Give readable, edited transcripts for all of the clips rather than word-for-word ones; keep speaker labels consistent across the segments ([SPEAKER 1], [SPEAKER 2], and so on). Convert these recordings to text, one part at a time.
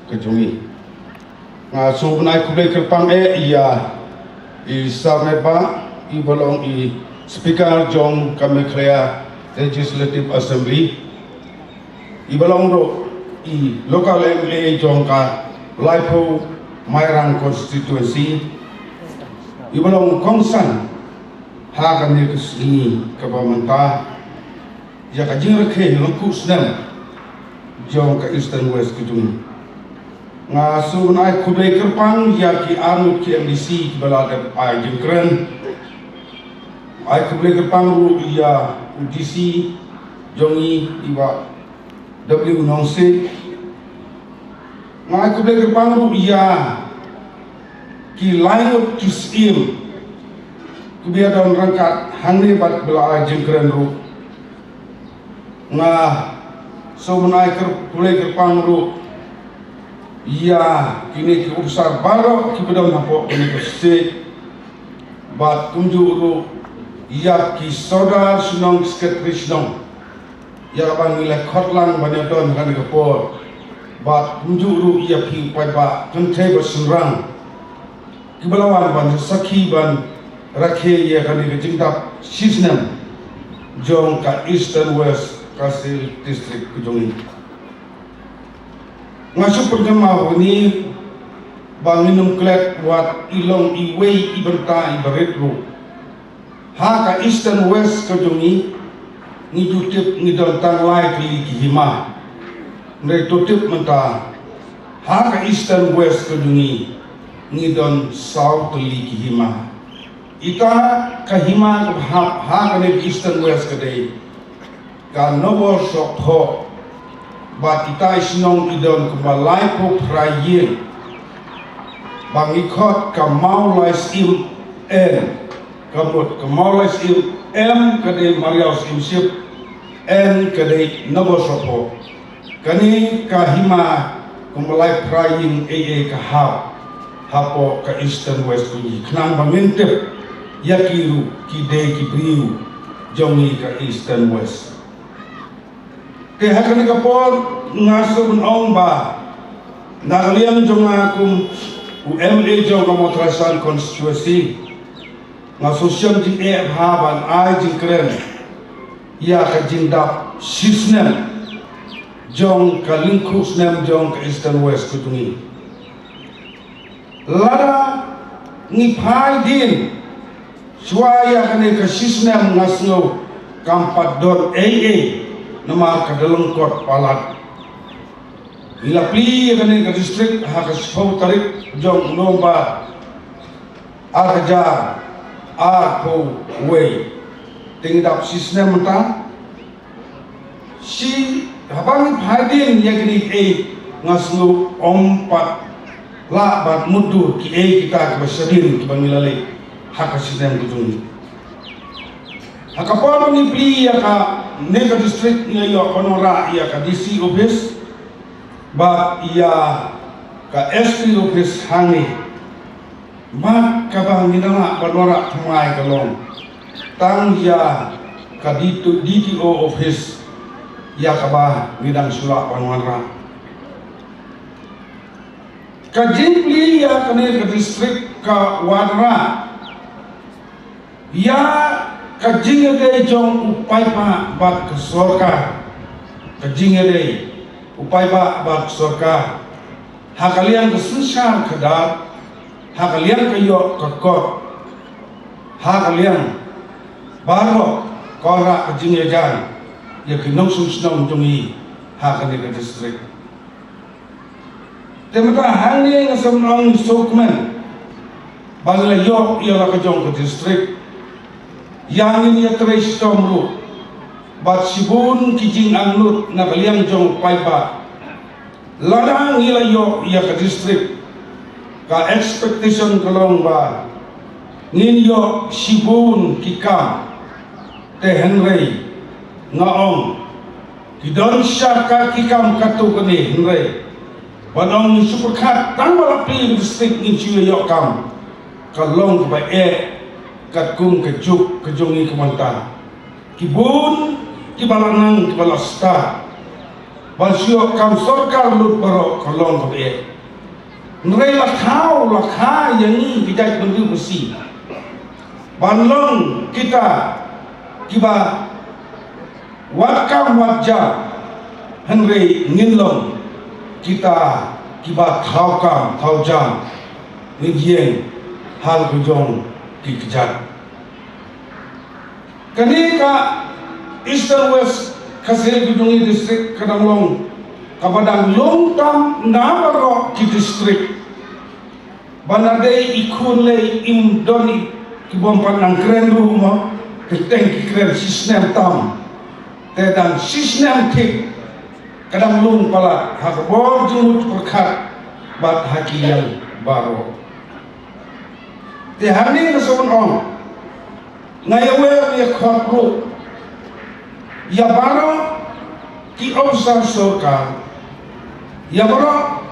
[SPEAKER 1] kejongi so benai kublai kerpang ia sameba ibolong speaker Jong kami Korea Legislative Assembly ibolong ro local MLA Jong ka Laipo Mairang constituency ibolong kongsan hakan ni kesini kabamanta ya ka Jingkren lengku senam Jong ka Eastern West kejung nga so nai kublai kerpang ya ki anut ki MDC balada ai Jingkren ai kublai kerpang ru ya UDC jongi iwa W nongse nga kublai kerpang ru ya ki line up ki scheme kubiya don rangkat hangni bat bela ai Jingkren ru nga so nai kublai kerpang ru ia kini ki urusan baru ki bedam napo kini ko state bat kunjuru ia ki soda sunong sekretari sunong ia bang nilai khotlang banyak don kan ke por bat kunjuru ia ki pai ba tuntai bersurang ki belawan ban sakhi ban rakhe ia kan ke jingdap sisnam Jong ka Eastern West khasi district kujungi masuk perjama ini banginum klet buat ilong iwei iberta iberitru haka Eastern West kejungi ngijutip ngidantang lai kili kihima ndai tutip menta haka Eastern West kejungi ngidon South kili kihima ita kahima haka ne Eastern West kedai ka nobo sokho bat kita isinong idon kumalai po prayer bang ikot kamau lais im kamau lais im kadai mariaus im sip kadai nabosopo kani kahima kumalai praying kahap hapo ka Eastern West kunyi kenang bangintip yakiru kidei kibriu jongi ka Eastern West kaya hakan kapor ngaso bunong ba nakaliang Jong akum MLA Jong mawthadraishan constituency ngaso siyang jing haban ai Jingkren ya ka jingdap sisnem Jong ka lingku snem Jong ka Eastern West kutungi lada ngipai din suaya kani ka sisnem ngasno kampat.aa nama kadalang kot palat ila pli kani ka district haka sipau tarik Jong nomba arja po way tingdap sisnem ta si habang hadin yakni ngasnu ompat la bat mudu ki kita ka basadin ki bangilale haka sisnem kujung hakapon ni pli ka nega district ni yo konora ia ka DC office ba ia ka SP office hangi mat ka bang nina konora thumai kalong tang ia ka DTO office ia ka ba nidang sula konora ka jimpli ia ka nega district ka wadra ia kajingade Jong upai pa bat kesorka kajingade upai pa bat kesorka hakalian kesusah kedat hakalian kayo kekot hakalian baro kora kajingajan ya kinong susnong jongi hakani ke distrik temata hangi ngasamnong sokmen bagla yo ia ka Jong ke distrik yang ini ya teres tomru bat sibun kijing anglut nakaliang Jong paiba ladang ilayo ya ke distrik ka expectation kalong ba ninyo sibun kikam te Henry ngaong kidon syaka kikam katu kani Henry banong superkat tang walapi distrik ninyo yo kam kalong ba katkung kejuk kejongi kemanta kibun kibalanang kibalasta Balsio kam sorkar lut baro kolong ko be. Nrei la kha yang ni kita bendu besi. Banlong kita kiba wakam wajah henrei nginlong kita kiba thau jam ngieng hal kujong ki kejat. Kani ka Eastern West khasi Kujungi district Kadanglong kapadang longtam nabaro ki district banadei ikun lei imdoni kibompan nang kren rumah keteng ki kren sistem tam tedang sistem tik Kadanglong pala hakbor jumut perkat bat hakiyang baro te hani nason ong ngayawe ya khotru ya baro ki officer sorkar ya baro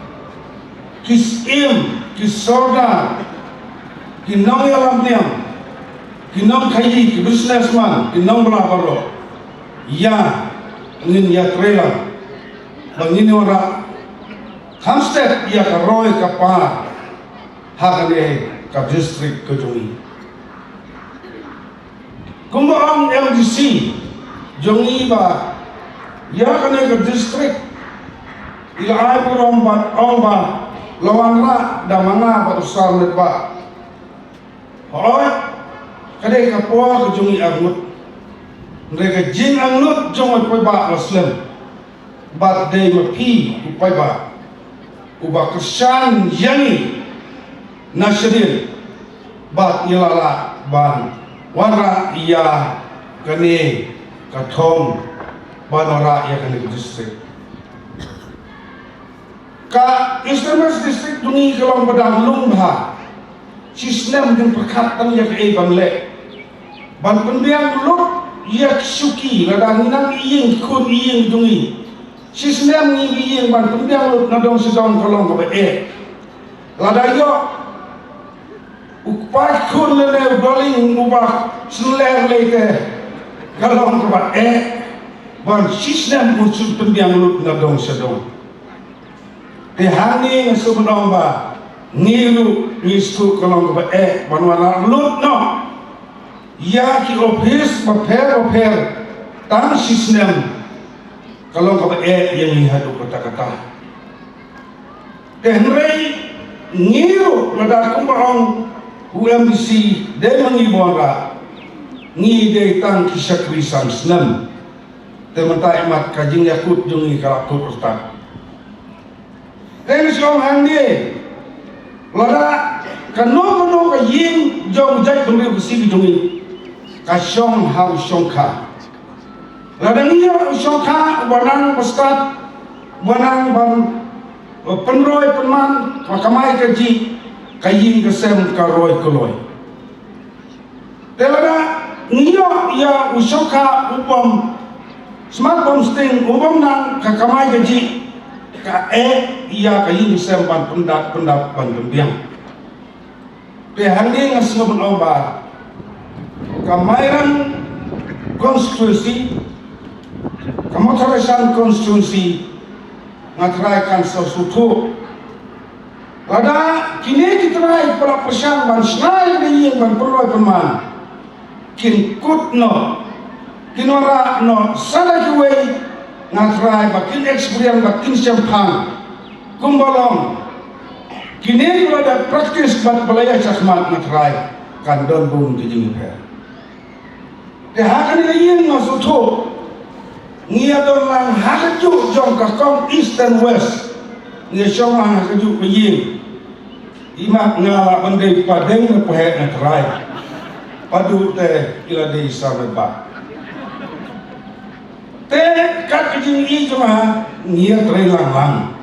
[SPEAKER 1] kisim kisoda kinong yalam niam kinong khayi ki businessman kinong baro ya ngin ya trailer bangini ora Hamstead ya karoy kapa hakane ka district Kujungi kumbaang LDC Jongi ba ya kane ka district ila ay puromba omba lawanra damanga ba usar net ba hoy kade ka po Kujungi armut mereka jing angut jongot pa ba muslim but they mapi upai ba uba kesan yani nasrin bat ilala ban wara iya kane kathong banora iya kane district ka Eastern West district dungi kalong badang lungha sistem yang perkhatan ya ke banle ban pendiang lut yak suki ladang nang iyeng kun iyeng dungi sistem ni iyeng ban pendiang lut nadong sedong kalong ko be ladayo upai kun lele doling ubah seler leke kalong ko ba ban sistem usul pendiang lut nadong sedong tehani ngasubong ba nilu nisku kalong ko ba ban wala lut no ya ki office maper tang sistem kalong ko ba yang ihadu kata-kata tehnrei ngiru nada kumbaong UMBC de mangibora ngi de tang kisakri samsnam tementai mat kajing yakut jungi kalakut ustak siong handi lada kano ka yin jong jai bumi besi jungi ka siong hau siong ka lada ngiyo siong ka banang pastat banang ban penroy penman makamai kaji kayin kesem karoy koloy telada ngiyo ya usoka upam smart bomb sting upam nang kakamai kaji ka iya kayin kesem ban pendak ban pembiang tehandi ngasnobon oba kamairan konstitusi mawthadraishan konstitusi ngatraikan sesuatu pada kini kita naik pada persian ban senai dengan ban perlu peman kin kutno kinora no sada kiwe ngatrai bakin experience bakin sempang kumbalong kini kalau ada praktis bat balaya cakmat ngatrai kandon bun kijing pe dehakan lain no sutu ngia dolang haju jong kakong Eastern West ngia syong haju peyin imak ngala pandai padeng na pahet na try padu te ila de sababa te kat kijing I cuma ngia try lang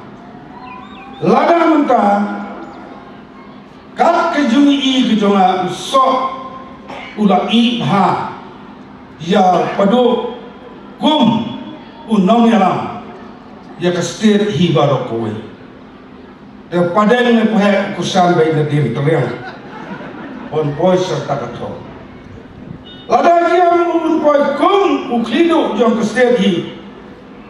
[SPEAKER 1] lada menta kat kijing I cuma so ula I ha ya padu kum unong yalam ya ka state hi baro kowe te padeng ne pohe kusan bai na dir teriang on boy serta katho lada kiam un boy kum uklidu jong ka state hi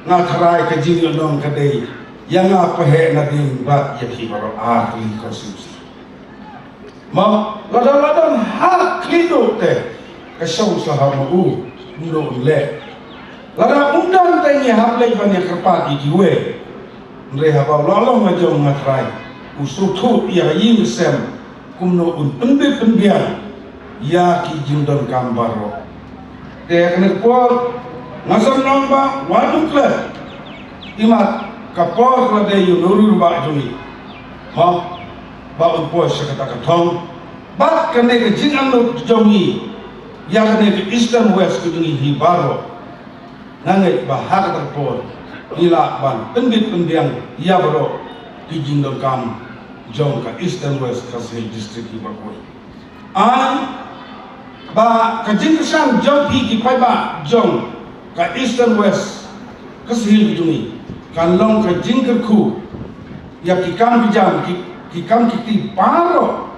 [SPEAKER 1] ngatarai ke jingil dong kadai yang apa he nadim bat yaki baro ahli konsumsi ma ladang hak hidup teh kesau sahamu mudo le ladang undang teh ni hablai banyak kerpat ikiwe mereka bawa lalu macam ngatarai usutu ia yin sem kumno un pendian ya ki jindon kambaro teh kena kuat ngasam namba waduk le imat kapor lade yunuru ba jumi ha ba upo sekata katong bat kene ke jingan no jongi ya kene ke eastern west ke jongi hibaro nangai bahar terpor ila ban pendiang ya baro ki jindon kam jong ka eastern west khasi district hibaro ai ba ka jingkren jong ki pai ba jong ka eastern west kasihil bijungi kan long ka jingkren ku ya kikam bijam kikam kiti paro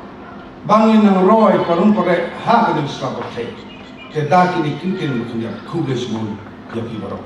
[SPEAKER 1] bangin ng roy parung pare ha ka ng slapote ke daki ni kinkin mo kunya kubles mo ya kibaro